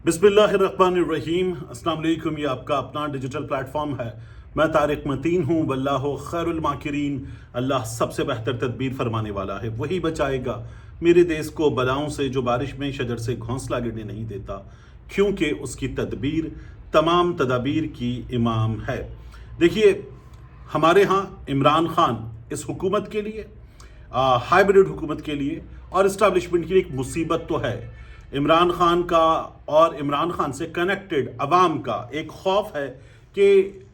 बिस्मिल्लाहिर्रहमानिर्रहीम। अस्सलाम वालेकुम। ये आपका अपना डिजिटल प्लेटफॉर्म है। मैं तारिक मतीन हूँ। वल्लाहु खैरुल माकिरीन। अल्लाह सबसे बेहतर तदबीर फरमाने वाला है, वही बचाएगा मेरे देश को बलाओं से जो बारिश में शजर से घोंसला गिरने नहीं देता, क्योंकि उसकी तदबीर तमाम तदाबीर की इमाम है। देखिए, हमारे यहाँ इमरान खान इस हुकूमत के लिए, हाइब्रिड हुकूमत के लिए और इस्टेब्लिशमेंट के लिए एक मुसीबत तो है। इमरान खान का और इमरान खान से कनेक्टेड अवाम का एक खौफ है कि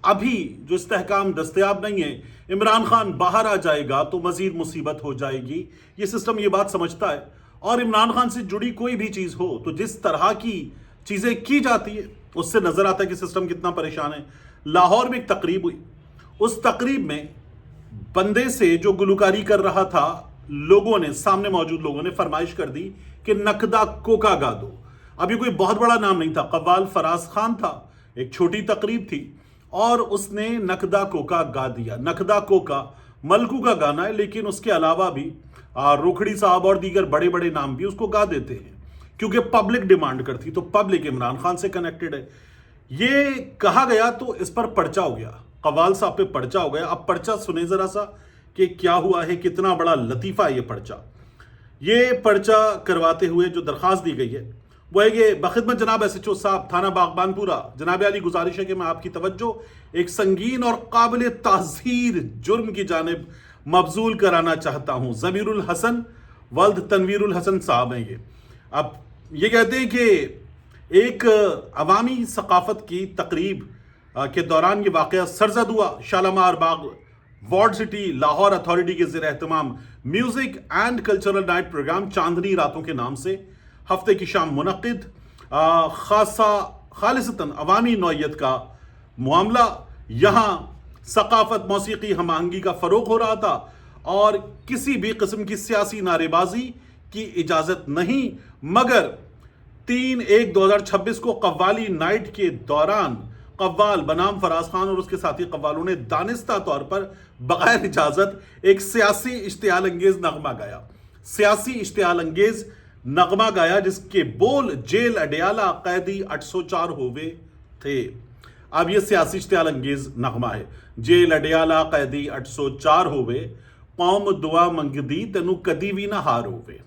अभी जो इस्तेहकाम दस्तयाब नहीं है, इमरान खान बाहर आ जाएगा तो मज़ीद मुसीबत हो जाएगी। ये सिस्टम ये बात समझता है, और इमरान खान से जुड़ी कोई भी चीज़ हो तो जिस तरह की चीज़ें की जाती है उससे नज़र आता है कि सिस्टम कितना परेशान है। लाहौर में एक तकरीब हुई, उस तकरीब में बंदे से जो गुलकारी कर रहा था, लोगों ने, सामने मौजूद लोगों ने फरमाइश कर दी कि नकदा कोका गा दो। अब ये कोई बहुत बड़ा नाम नहीं था, कव्वाल फराज खान था, एक छोटी तकरीब थी और उसने नकदा कोका गा दिया। नकदा कोका मलकू का गाना है, लेकिन उसके अलावा भी रोखड़ी साहब और दीगर बड़े बड़े नाम भी उसको गा देते हैं, क्योंकि पब्लिक डिमांड करती। तो पब्लिक इमरान खान से कनेक्टेड है, ये कहा गया तो इस पर पर्चा हो गया, कव्वाल साहब पे पर्चा हो गया। अब पर्चा सुने जरा सा कि क्या हुआ है, कितना बड़ा लतीफ़ा है ये पर्चा। ये पर्चा करवाते हुए जो दरख्वास्त दी गई है वो है कि बखिदमत जनाब SHO साहब थाना बागबानपुरा, जनाब अली गुजारिश है कि मैं आपकी तवज्जो एक संगीन और काबिल ताज़ीर जुर्म की जानिब मबजूल कराना चाहता हूँ। ज़मीरुल हसन वल्द तनवीरुल हसन साहब हैं ये। अब ये कहते हैं कि एक अवामी सकाफत की तकरीब के दौरान ये वाक़या सरजद हुआ। Shalimar Bagh walled city Lahore authority के ज़ेर एहतमाम music and cultural night programme चांदनी रातों के नाम से हफ्ते की शाम मुनक़िद, खालिसतन अवामी नौइयत का मामला। यहाँ सकाफत, मौसीकी, हम आहंगी का फ़रोग़ हो रहा था और किसी भी किस्म की सियासी नारेबाजी की इजाज़त नहीं, मगर 3/1/2026 को कव्वाली नाइट के दौरान कव्वाल बनाम फराज खान और उसके साथी कव्वालों ने दानिस्ता तौर पर बगैर इजाज़त एक सियासी इश्तियाल अंगेज़ नगमा गाया। सियासी इश्तियाल अंगेज़ नगमा गाया जिसके बोल जेल अडियाला कैदी 804 होवे थे। अब ये सियासी इश्तियाल अंगेज़ नगमा है, जेल अडियाला कैदी 804 होवे, कौम दुआ मंगदी तेनू कदी भी ना हार होवे,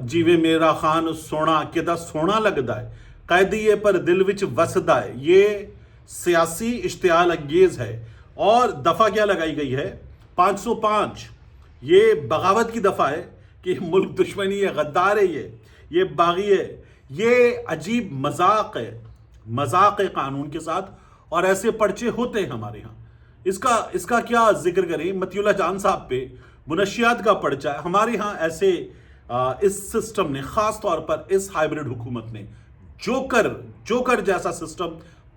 जीवे मेरा खान सोना किदा सोना लगदा है, कैदीए पर दिल विच वसदा है। ये सियासी इश्तियाल अंगेज़ है। और दफ़ा क्या लगाई गई है? 505। ये बगावत की दफ़ा है कि मुल्क दुश्मनी है, गद्दार है, ये बागी है, ये अजीब मजाक है, मजाक है कानून के साथ। और ऐसे पर्चे होते हैं हमारे यहाँ। इसका क्या जिक्र करें, मतियुल्लाह जान साहब पे मुनशियात का पर्चा है हमारे यहाँ। ऐसे इस सिस्टम ने, ख़ास तौर पर इस हाइब्रिड हुकूमत ने जोकर जैसा सिस्टम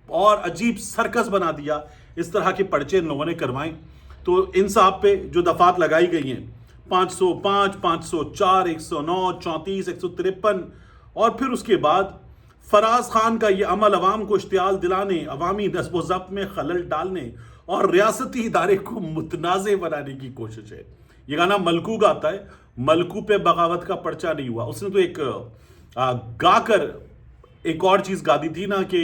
और अजीब सर्कस बना दिया। इस तरह के पर्चे इन लोगों ने करवाए। तो इन साहब पे जो दफात लगाई गई हैं 505, 504, 109, 34, 153, और फिर उसके बाद फराज खान का ये अमल अवाम को इश्तियाल दिलाने, अवामी नस्ब व ज़ब्त में खलल डालने और रियासती इदारे को मुतनाज़ बनाने की कोशिश है। ये गाना मलकू गाता है, मलकू पे बगावत का पर्चा नहीं हुआ। उसने तो एक गाकर एक और चीज़ गा दी थी ना कि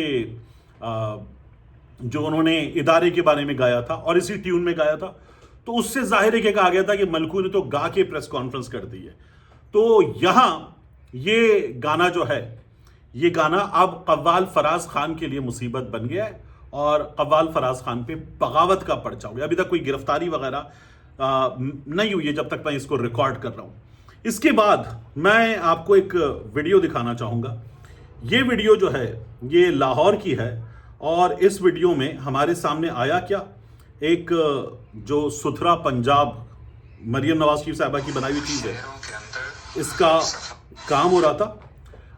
जो उन्होंने इदारे के बारे में गाया था और इसी ट्यून में गाया था, तो उससे जाहिर है कि कहा गया था कि मलकू ने तो गा के प्रेस कॉन्फ्रेंस कर दी है। तो यहाँ ये गाना जो है, ये गाना अब कव्वाल फराज खान के लिए मुसीबत बन गया है और कव्वाल फराज खान पे बगावत का पर्चा हो गया। अभी तक कोई गिरफ्तारी वगैरह नहीं हुई है जब तक मैं इसको रिकॉर्ड कर रहा हूँ। इसके बाद मैं आपको एक वीडियो दिखाना चाहूँगा। ये वीडियो जो है ये लाहौर की है, और इस वीडियो में हमारे सामने आया क्या, एक जो सुथरा पंजाब मरियम नवाज शरीफ साहिबा की बनाई हुई चीज़ है, इसका काम हो रहा था।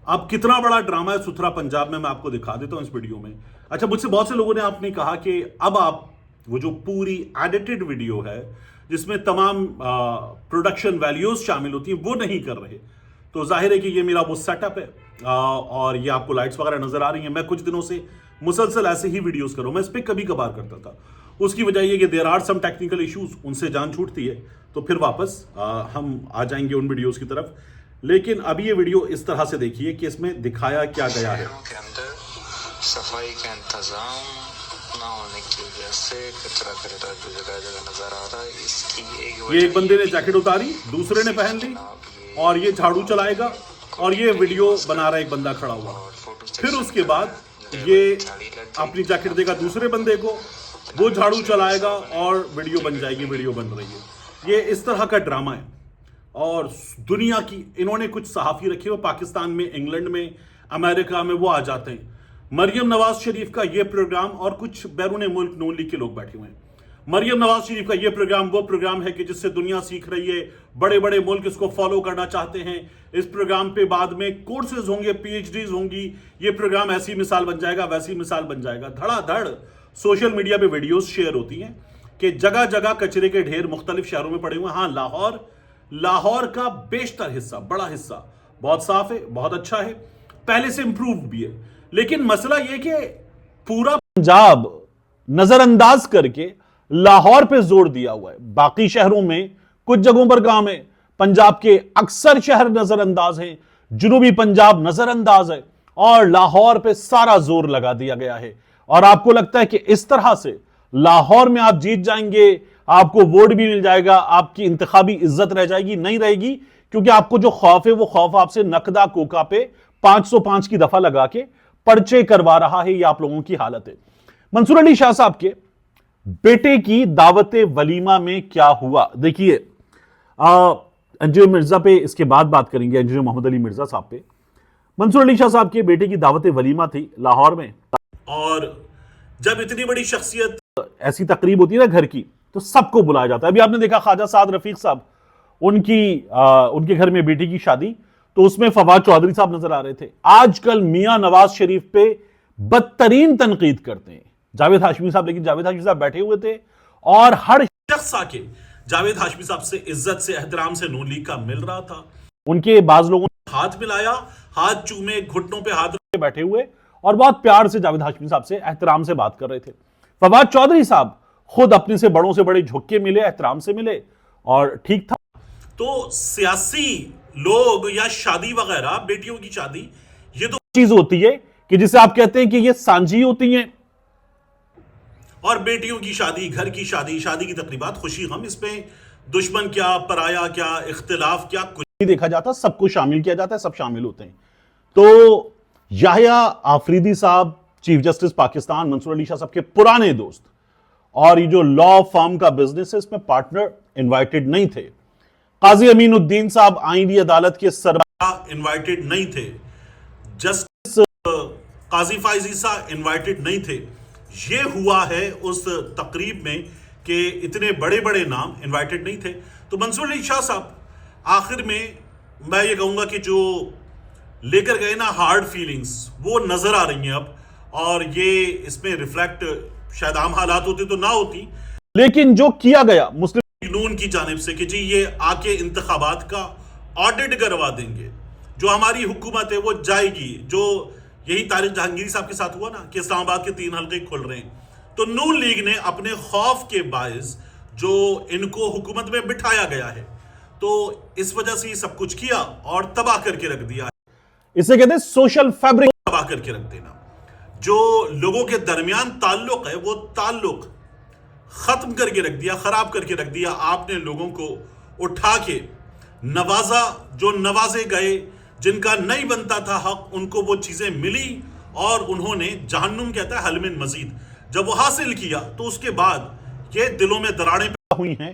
अब कितना बड़ा ड्रामा है सुथरा पंजाब में, मैं आपको दिखा देता हूँ इस वीडियो में। अच्छा, मुझसे बहुत से लोगों ने आपने कहा कि अब आप वो जो पूरी एडिटेड वीडियो है जिसमें तमाम प्रोडक्शन वैल्यूज शामिल होती हैं वो नहीं कर रहे। तो जाहिर है कि ये मेरा वो सेटअप है, और ये आपको लाइट्स वगैरह नजर आ रही हैं। मैं कुछ दिनों से मुसलसल ऐसे ही वीडियोस कर रहा हूँ। मैं इस पर कभी कभार करता था, उसकी वजह ये कि there are some technical issues, उनसे जान छूटती है, तो फिर वापस हम आ जाएंगे उन वीडियोस की तरफ। لیکن اب یہ ویڈیو اس طرح سے دیکھیے کہ اس میں دکھایا کیا گیا ہے. کے اندر صفائی کا انتظام نہ ہونے کی وجہ سے کچرا کچرا جو جگہ جگہ نظر آ رہا ہے. اس کی یہ ایک بندے نے جیکٹ اتاری, دوسرے نے پہن لی, اور یہ جھاڑو چلائے گا, اور یہ ویڈیو بنا رہا ہے ایک بندہ کھڑا ہوا. پھر اس کے بعد یہ اپنی جیکٹ دے گا دوسرے بندے کو, وہ جھاڑو چلائے گا اور ویڈیو بن جائے گی, ویڈیو بن رہی ہے. یہ اس طرح کا ڈرامہ ہے. اور دنیا کی انہوں نے کچھ صحافی رکھے ہوئے پاکستان میں, انگلینڈ میں, امریکہ میں, وہ آ جاتے ہیں. مریم نواز شریف کا یہ پروگرام, اور کچھ بیرون ملک نون لیگ کے لوگ بیٹھے ہوئے ہیں. مریم نواز شریف کا یہ پروگرام وہ پروگرام ہے کہ جس سے دنیا سیکھ رہی ہے, بڑے بڑے ملک اس کو فالو کرنا چاہتے ہیں. اس پروگرام پہ بعد میں کورسز ہوں گے, پی ایچ ڈیز ہوں گی. یہ پروگرام ایسی مثال بن جائے گا, ویسی مثال بن جائے گا. دھڑا دھڑ سوشل میڈیا پہ ویڈیوز شیئر ہوتی ہیں کہ جگہ جگہ کچرے کے ڈھیر مختلف شہروں میں پڑے ہوئے ہیں. ہاں, لاہور کا بیشتر حصہ, بڑا حصہ بہت صاف ہے, بہت اچھا ہے, پہلے سے امپروو بھی ہے. لیکن مسئلہ یہ کہ پورا پنجاب نظر انداز کر کے لاہور پہ زور دیا ہوا ہے. باقی شہروں میں کچھ جگہوں پر کام ہے, پنجاب کے اکثر شہر نظر انداز ہیں, جنوبی پنجاب نظر انداز ہے, اور لاہور پہ سارا زور لگا دیا گیا ہے. اور آپ کو لگتا ہے کہ اس طرح سے لاہور میں آپ جیت جائیں گے, آپ کو ووٹ بھی مل جائے گا, آپ کی انتخابی عزت رہ جائے گی؟ نہیں رہے گی, کیونکہ آپ کو جو خوف ہے وہ خوف آپ سے نقدہ کوکا پہ 505 کی دفعہ لگا کے پرچے کروا رہا ہے. یہ آپ لوگوں کی حالت ہے. منصور علی شاہ صاحب کے بیٹے کی دعوت ولیمہ میں کیا ہوا دیکھیے. انجینئر مرزا پہ اس کے بعد بات کریں گے, انجینئر محمد علی مرزا صاحب پہ. منصور علی شاہ صاحب کے بیٹے کی دعوت ولیمہ تھی لاہور میں, اور جب اتنی بڑی شخصیت ایسی تقریب ہوتی ہے نا گھر کی, تو سب کو بلایا جاتا ہے. ابھی آپ نے دیکھا خواجہ سعد رفیق صاحب, ان کے گھر میں بیٹی کی شادی, تو اس میں فواد چودھری صاحب نظر آ رہے تھے. آج کل میاں نواز شریف پہ بدترین تنقید کرتے ہیں جاوید ہاشمی صاحب, لیکن جاوید ہاشمی صاحب بیٹھے ہوئے تھے, اور ہر شخص آ کے جاوید ہاشمی صاحب سے عزت سے, احترام سے نون لیگ کا مل رہا تھا. ان کے بعض لوگوں نے ہاتھ ملایا, ہاتھ چومے, گھٹنوں پہ ہاتھ رکھ کے بیٹھے ہوئے, اور بہت پیار سے جاوید ہاشمی صاحب سے احترام سے بات کر رہے تھے. فواد چودھری صاحب خود اپنے سے بڑوں سے بڑے جھک کے ملے, احترام سے ملے, اور ٹھیک تھا. تو سیاسی لوگ یا شادی وغیرہ, بیٹیوں کی شادی, یہ تو چیز ہوتی ہے کہ جسے آپ کہتے ہیں کہ یہ سانجھی ہوتی ہیں. اور بیٹیوں کی شادی, گھر کی شادی, شادی کی تقریبات, خوشی غم, اس میں دشمن کیا, پرایا کیا, اختلاف کیا, کچھ نہیں دیکھا جاتا. سب کو شامل کیا جاتا ہے, سب شامل ہوتے ہیں. تو یحییٰ آفریدی صاحب, چیف جسٹس پاکستان, منصور علی شاہ صاحب کے پرانے دوست, اور یہ جو لا فارم کا بزنس ہے اس میں پارٹنر انوائٹڈ نہیں تھے. قاضی امین الدین صاحب آئینی عدالت کے سربراہ انوائٹڈ نہیں تھے. جسٹس قاضی فائز عیسیٰ انوائٹڈ نہیں تھے. یہ ہوا ہے اس تقریب میں کہ اتنے بڑے بڑے نام انوائٹڈ نہیں تھے. تو منصور علی شاہ صاحب آخر میں یہ کہوں گا کہ جو لے کر گئے نا ہارڈ فیلنگز, وہ نظر آ رہی ہیں اب, اور یہ اس میں ریفلیکٹ شاید عام حالات ہوتے تو نہ ہوتی, لیکن جو کیا گیا مسلم نون کی جانب سے کہ جی یہ آ کے انتخابات کا آڈٹ کروا دیں گے, جو ہماری حکومت ہے وہ جائے گی, جو یہی طارق جہانگیری صاحب کے ساتھ ہوا نا کہ اسلام آباد کے 3 حلقے کھل رہے ہیں. تو نون لیگ نے اپنے خوف کے باعث جو ان کو حکومت میں بٹھایا گیا ہے, تو اس وجہ سے یہ سب کچھ کیا اور تباہ کر کے رکھ دیا. اسے کہتے ہیں سوشل فیبرک تباہ کر کے رکھ دینا. جو لوگوں کے درمیان تعلق ہے وہ تعلق ختم کر کے رکھ دیا, خراب کر کے رکھ دیا. آپ نے لوگوں کو اٹھا کے نوازا, جو نوازے گئے, جن کا نہیں بنتا تھا حق, ان کو وہ چیزیں ملی, اور انہوں نے جہنم کہتا ہے حل من مزید, جب وہ حاصل کیا تو اس کے بعد یہ دلوں میں دراڑیں پیدا ہوئی ہیں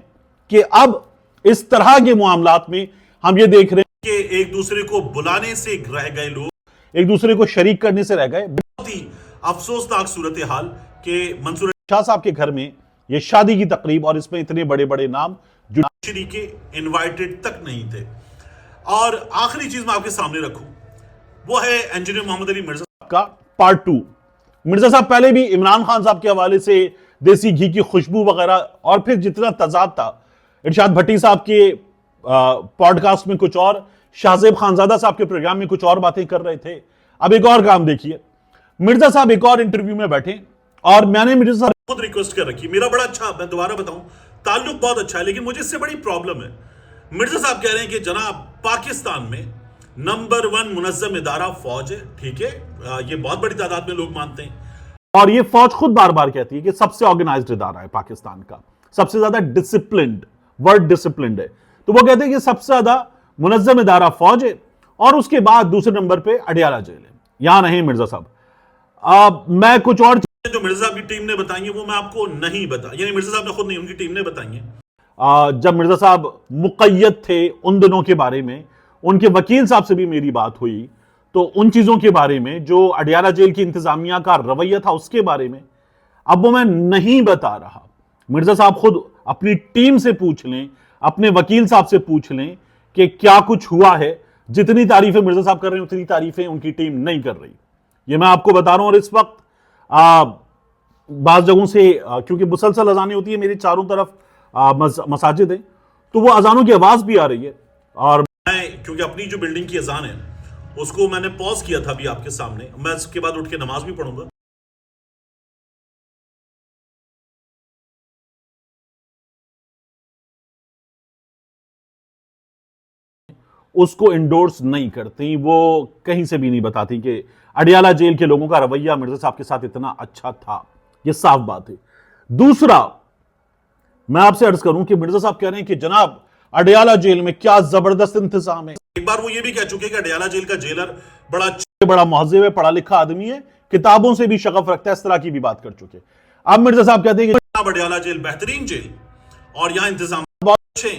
کہ اب اس طرح کے معاملات میں ہم یہ دیکھ رہے ہیں کہ ایک دوسرے کو بلانے سے رہ گئے لوگ, ایک دوسرے کو شریک کرنے سے رہ گئے. بہت ہی افسوسناک صورتحال کہ منصور شاہ صاحب کے گھر میں یہ شادی کی تقریب, اور اس میں اتنے بڑے بڑے نام جو شریک انوائٹڈ تک نہیں تھے. اور آخری چیز میں آپ کے سامنے رکھوں وہ ہے انجینئر محمد علی مرزا صاحب کا پارٹ 2. مرزا صاحب پہلے بھی عمران خان صاحب کے حوالے سے دیسی گھی کی خوشبو وغیرہ, اور پھر جتنا تضاد تھا, ارشاد بھٹی صاحب کے پوڈ کاسٹ میں کچھ اور, شاہزیب خانزادہ صاحب کے پروگرام میں کچھ اور باتیں کر رہے تھے. اب ایک اور کام دیکھیے, مرزا صاحب ایک اور انٹرویو میں بیٹھے, اور میں نے مرزا صاحب خود ریکویسٹ کر رکھی, میرا بڑا اچھا, میں دوبارہ بتاؤں, تعلق بہت اچھا ہے, لیکن مجھے اس سے بڑی پرابلم ہے. مرزا صاحب کہہ رہے ہیں کہ جناب پاکستان میں नंबर 1 मुनज़्ज़म इदारा फौज है, ठीक है, ये बहुत बड़ी तादाद में लोग मानते हैं। और ये फौज खुद बार बार कहती है कि सबसे ऑर्गेनाइज्ड इदारा है पाकिस्तान का, सबसे ज्यादा डिसिप्लिन्ड, वर्ड डिसिप्लिन्ड है। तो वो कहते हैं कि सबसे ज्यादा मुनज़्ज़म इदारा फौज है और उसके बाद दूसरे नंबर पे अडियाला जेल है। यहां नहीं मिर्जा साहब, मैं कुछ और जो मिर्जा साहब की टीम ने बताई है वो मैं आपको नहीं बता, यानी मिर्जा साहब ने खुद नहीं, उनकी टीम ने बताई है। जब मिर्जा साहब मुक़य्यद थे उन दिनों के बारे में, उनके वकील साहब से भी मेरी बात हुई, तो उन चीजों के बारे में, जो अडियाला जेल की इंतजामिया का रवैया था उसके बारे में अब वो मैं नहीं बता रहा। मिर्जा साहब खुद अपनी टीम से पूछ लें, अपने वकील साहब से पूछ लें कि क्या कुछ हुआ है। जितनी तारीफें मिर्जा साहब कर रहे हैं उतनी तारीफें उनकी टीम नहीं कर रही, ये मैं आपको बता रहा हूं। और इस वक्त बाज़ जगहों से क्योंकि मुसलसल अजानें होती है, मेरी चारों तरफ मसाजिद हैं, तो वो अजानों की आवाज भी आ रही है। और मैं क्योंकि अपनी जो बिल्डिंग की अजान है उसको मैंने पॉज किया था अभी आपके सामने, मैं इसके बाद उठ के नमाज भी पढ़ूंगा। उसको इंडोर्स नहीं करती, वो कहीं से भी नहीं बताती कि अडियाला जेल के लोगों का रवैया मिर्जा साहब के साथ इतना अच्छा था। ये साफ बात है। दूसरा, मैं आपसे अर्ज करूं कि मिर्जा साहब कह रहे हैं कि जनाब अडियाला जेल में क्या जबरदस्त इंतजाम है। एक बार वो ये भी कह चुके हैं कि अडियाला जेल का जेलर बड़ा महज़िब है, पढ़ा लिखा आदमी है, किताबों से भी शगफ रखता है, इस तरह की भी बात कर चुके। अब मिर्जा साहब कहते हैं कि अडियाला जेल बेहतरीन जेल और यहां इंतजाम बहुत अच्छे,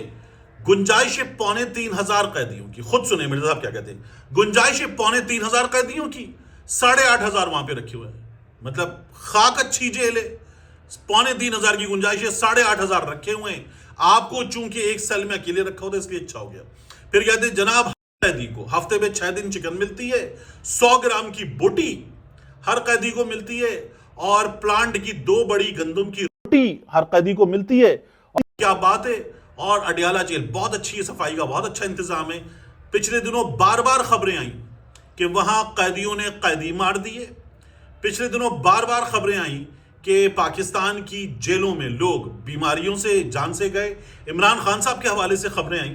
गुंजाइश है 3,500 कैदियों की। खुद सुने मिर्जा साहब क्या कहते हैं, गुंजाइश है 3,500 कैदियों की, 8,500 वहां पे रखे हुए हैं। मतलब खाक अच्छी जेल है, 3,500 की गुंजाइश है, 8,500 रखे हुए हैं। आपको चूंकि एक सेल में अकेले रखा होता है इसलिए अच्छा हो गया। फिर कहते हैं जनाब कैदी को हफ्ते में 6 दिन चिकन मिलती है, 100 ग्राम की बोटी हर कैदी को मिलती है और प्लांट की 2 बड़ी गंदम की रोटी हर कैदी को मिलती है। क्या बात है। और अडियाला जेल बहुत अच्छी है, सफाई का बहुत अच्छा इंतजाम है। पिछले दिनों बार बार खबरें आई कि वहां कैदियों ने कैदी मार दिए। पिछले दिनों बार बार खबरें आई कि पाकिस्तान की जेलों में लोग बीमारियों से जान से गए। इमरान खान साहब के हवाले से खबरें आई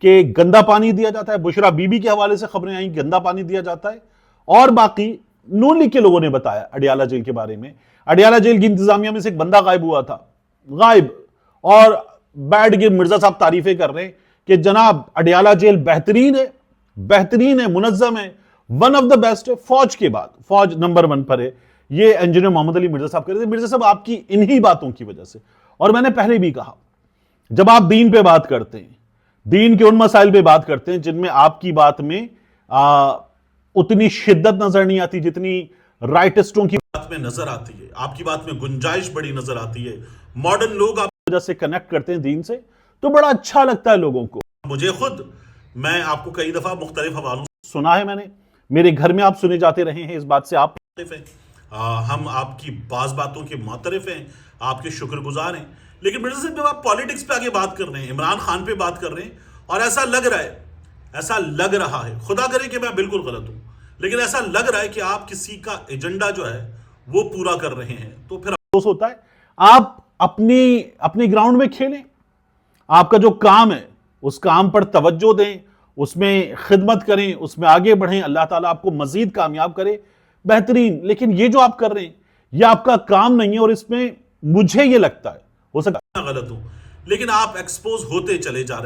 कि गंदा पानी दिया जाता है, बुशरा बीबी के हवाले से खबरें आई गंदा पानी दिया जाता है। और बाकी नून लीग के लोगों ने बताया अडियाला जेल के बारे में, अडियाला जेल की इंतजामिया में से एक बंदा गायब हुआ था, गायब, और बैठ के मिर्जा साहब तारीफें कर रहे हैं कि जनाब अडियाला जेल बेहतरीन है, मुनज़्ज़म है, वन ऑफ द बेस्ट है, फौज के बाद फौज नंबर 1 पर है। ये इंजीनियर मोहम्मद अली मिर्जा साहब कह रहे थे। मिर्जा साहब आपकी इन्हीं बातों की वजह से, और मैंने पहले भी कहा, जब आप दीन पे बात करते हैं, दीन के उन मसाइल पे बात करते हैं जिनमें आपकी बात में उतनी शिद्दत नजर नहीं आती जितनी राइटिस्टों की बात में नजर आती है, आपकी बात में गुंजाइश बड़ी नजर आती है। मॉडर्न लोग आप वजह से कनेक्ट करते हैं दीन से, तो बड़ा अच्छा लगता है लोगों को। मुझे खुद, मैं आपको कई दफा मुख्तलिफ हवालों सुना है मैंने, मेरे घर में आप सुने जाते रहे हैं, इस बात से आप हैं, हम आपकी बाज बातों के मुतरिफ हैं, आपके शुक्रगुजार हैं। लेकिन मिर्जा साहब जब आप पॉलिटिक्स पे आगे बात कर रहे हैं, इमरान खान पे बात कर रहे हैं, और ऐसा लग रहा है, खुदा करे कि मैं बिल्कुल गलत हूं, लेकिन ऐसा लग रहा है कि आप किसी का एजेंडा जो है वो पूरा कर रहे हैं, तो फिर अफसोस होता है। आप अपनी ग्राउंड में खेलें, आपका जो काम है उस काम पर तवज्जो दें, उसमें खिदमत करें, उसमें आगे बढ़ें, अल्लाह ताला आपको मजीद कामयाब करे, बेहतरीन। लेकिन ये जो आप कर रहे हैं ये आपका काम नहीं है, और इसमें मुझे ये लगता है, हो सकता मैं गलत हूं, लेकिन आप एक्सपोज होते चले जा रहे हैं।